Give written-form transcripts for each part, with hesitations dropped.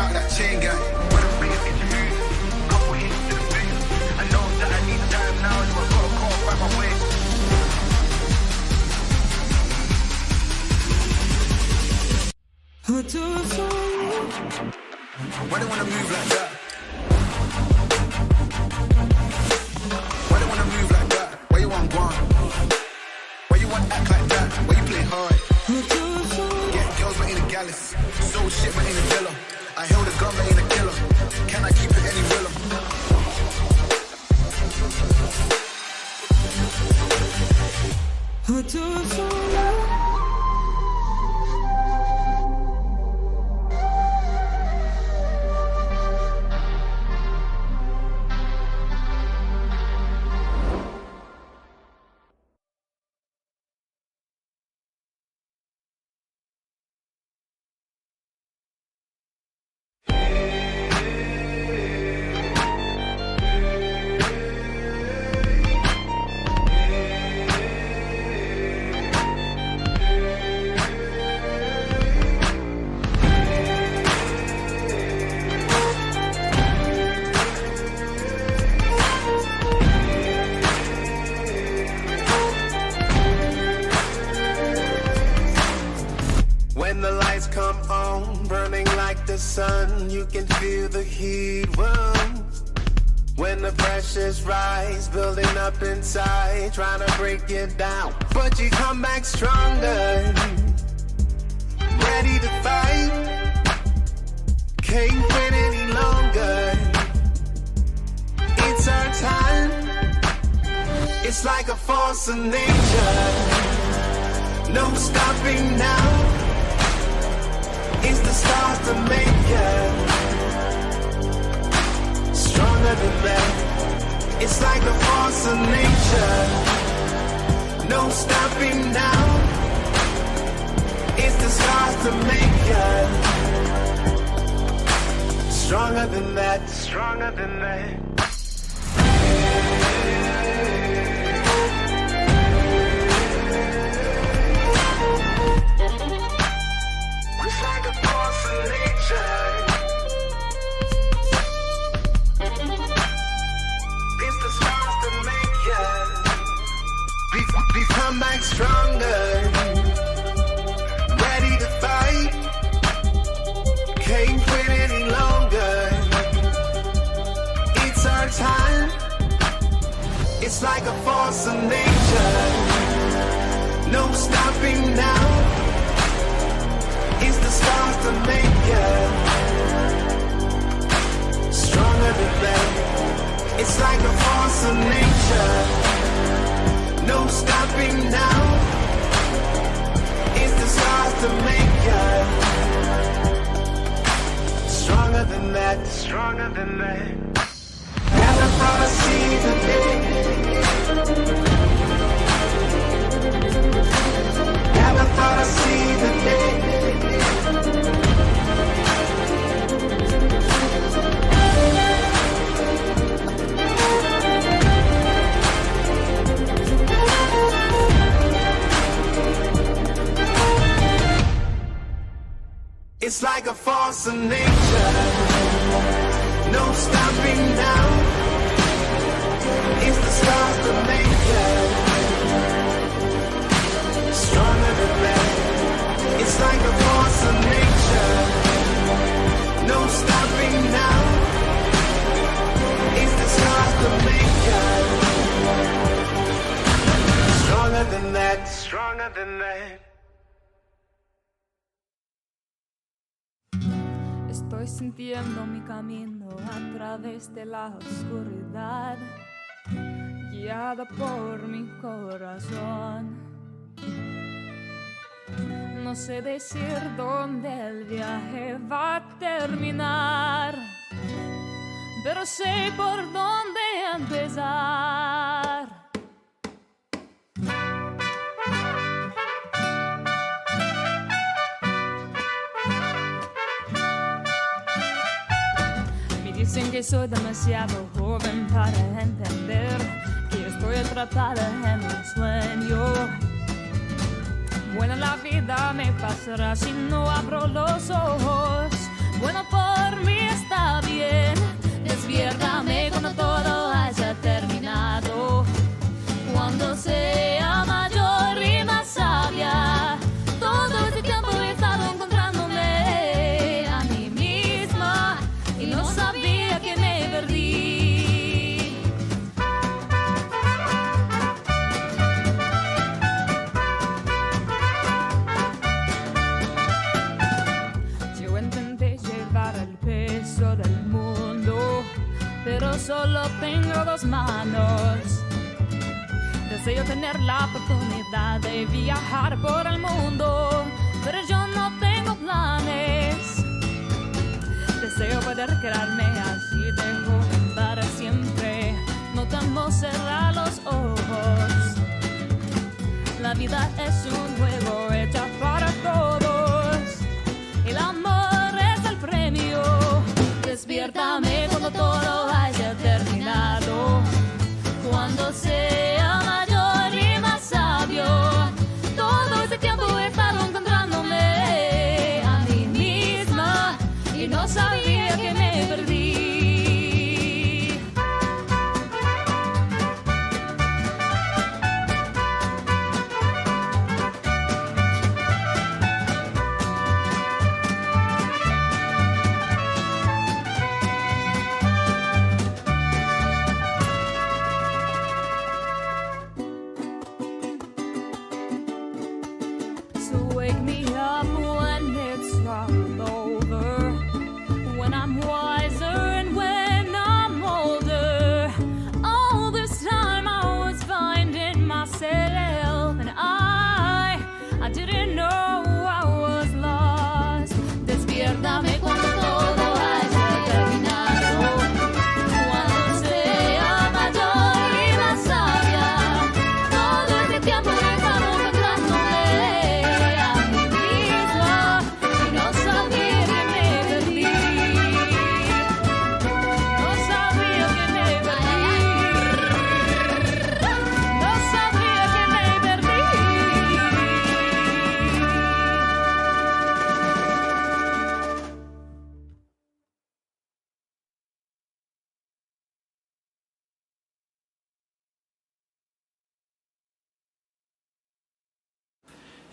out that chain gang. When I bring it into mood, couple hits to the booth. I know that I need time now, so I gotta call right my way. Why they wanna move like that? Why they wanna move like that? Why you want one? Why you want act like that? Why you play hard? Get girls but ain't a gallus. So shit but ain't a killer. I held a gun but ain't a killer. Can I keep it any realer? When the lights come on, burning like the sun, you can feel the heat. Whoa. When the pressures rise, building up inside, trying to break it down, but you come back stronger, ready to fight. Can't wait any longer. It's our time. It's like a force of nature. No stopping now. It's the stars to make you stronger than that. It's like a force of nature. No stopping now. It's the stars to make you stronger than that. Stronger than that. It's like a force of nature. It's the stars that make you become back stronger, ready to fight. Can't quit any longer. It's our time. It's like a force of nature. No stopping now. It's the stars to make you stronger than that. It's like a force of nature. No stopping now. It's the stars to make you stronger than that. Stronger than that. Never thought I'd see today. Never thought I'd see the day. It's like a force of nature. No stopping now. It's the stars that make you stronger than that. It's like a force of nature. No stopping now. It's the stars that make you stronger than that. Stronger than that. Estoy sintiendo mi camino a través de la oscuridad, guiada por mi corazón. No sé decir dónde el viaje va a terminar, pero sé por dónde empezar. Dicen que soy demasiado joven para entender que estoy atrapada en un sueño. Buena la vida me pasará si no abro los ojos. Bueno, por mí está bien. Despiértame cuando todo haya terminado. Cuando sea mayor y más sabia. Todo este tiempo he estado encontrándome a mí misma y no sabía que me perdí. Yo intenté llevar el peso del mundo, pero solo tengo dos manos. Deseo tener la oportunidad de viajar por el mundo, pero yo no tengo planes. Deseo poder quedarme así de joven para siempre. No temo cerrar los ojos. La vida es un juego hecho para todos. El amor es el premio. Despiértame cuando todo haya terminado. Cuando sea mayor y más sabio. Todo este tiempo he estado encontrándome a mí misma y no sabía que me perdí. So wake me up when it's all over, when I'm wiser and when I'm older. All this time I was finding myself, and I didn't know I was lost. Despiértame cuando todo haya terminado, cuando sea mayor y más sabia. Todo este tiempo he estado encontrándome a mí misma y no sabía que me perdí. No sabía que me perdí. No sabía que me perdí.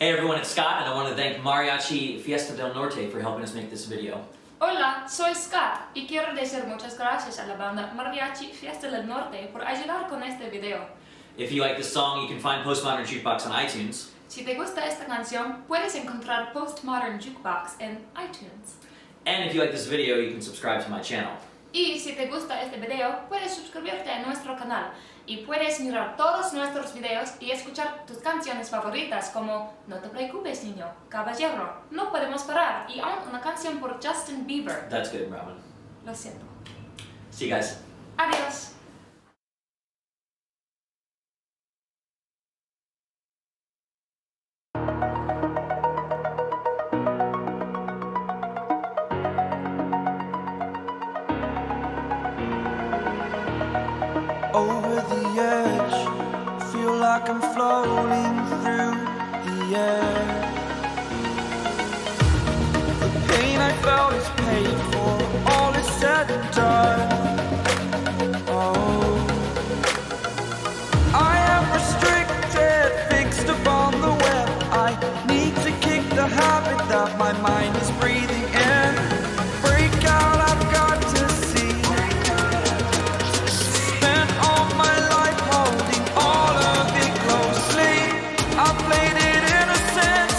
Hey everyone, it's Scott, and I want to thank Mariachi Fiesta del Norte for helping us make this video. Hola, soy Scott y quiero decir muchas gracias a la banda Mariachi Fiesta del Norte por ayudar con este video. If you like this song, you can find Postmodern Jukebox on iTunes. Si te gusta esta canción, puedes encontrar Postmodern Jukebox en iTunes. And if you like this video, you can subscribe to my channel. Y si te gusta este video, puedes suscribirte a nuestro canal y puedes mirar todos nuestros videos y escuchar tus canciones favoritas como No te preocupes niño, Caballero, No podemos parar y aún una canción por Justin Bieber. That's good, Robin. Lo siento. See you guys. Adiós. Over the edge, feel like I'm floating through the air. The pain I felt is paid for, all is said and done. Oh, I am restricted, fixed upon the web. I need to kick the habit that my mind is breathing in. Break out, I've got to see. Spent all my life holding all of it closely. I played it innocent,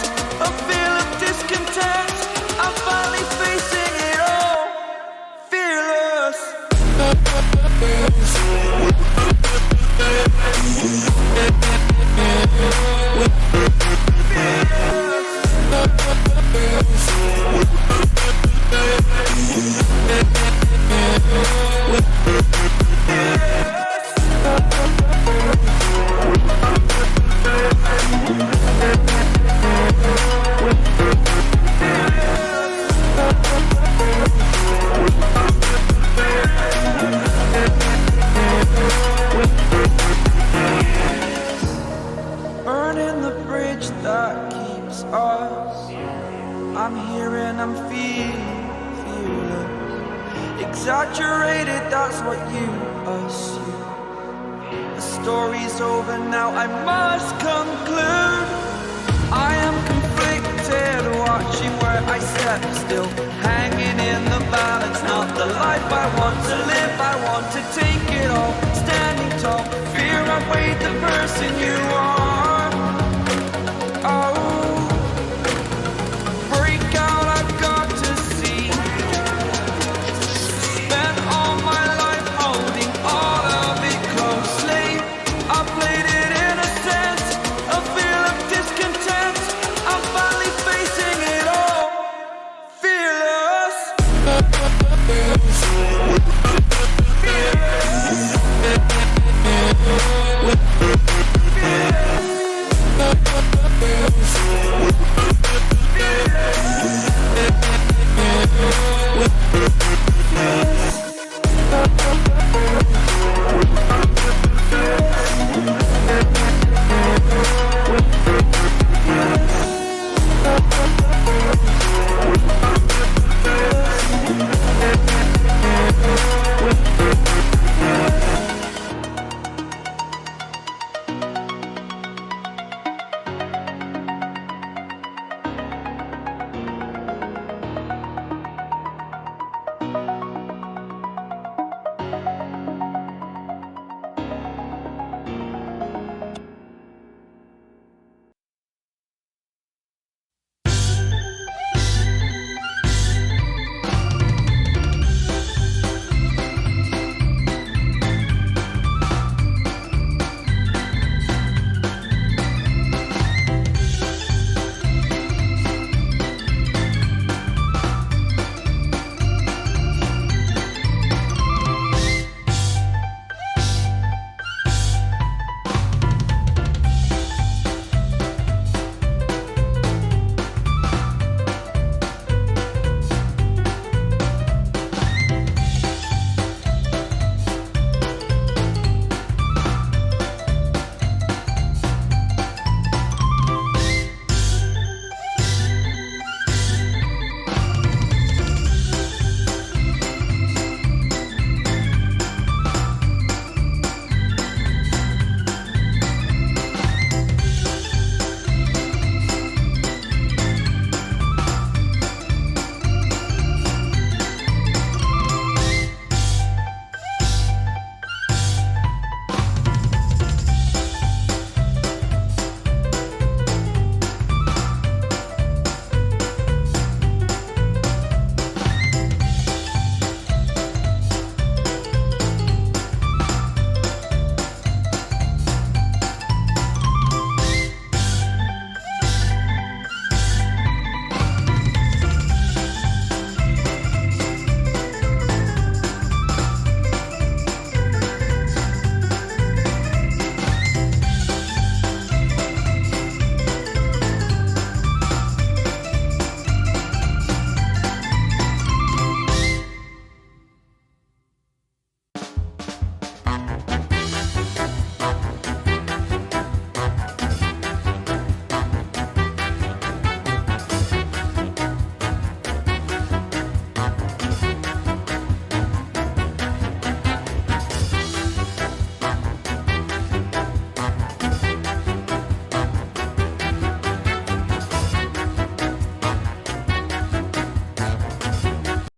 exaggerated, that's what you assume. The story's over now, I must conclude. I am conflicted, watching where I step still, hanging in the balance, not the life I want to live. I want to take it all, standing tall, fear I've weighed the person you are.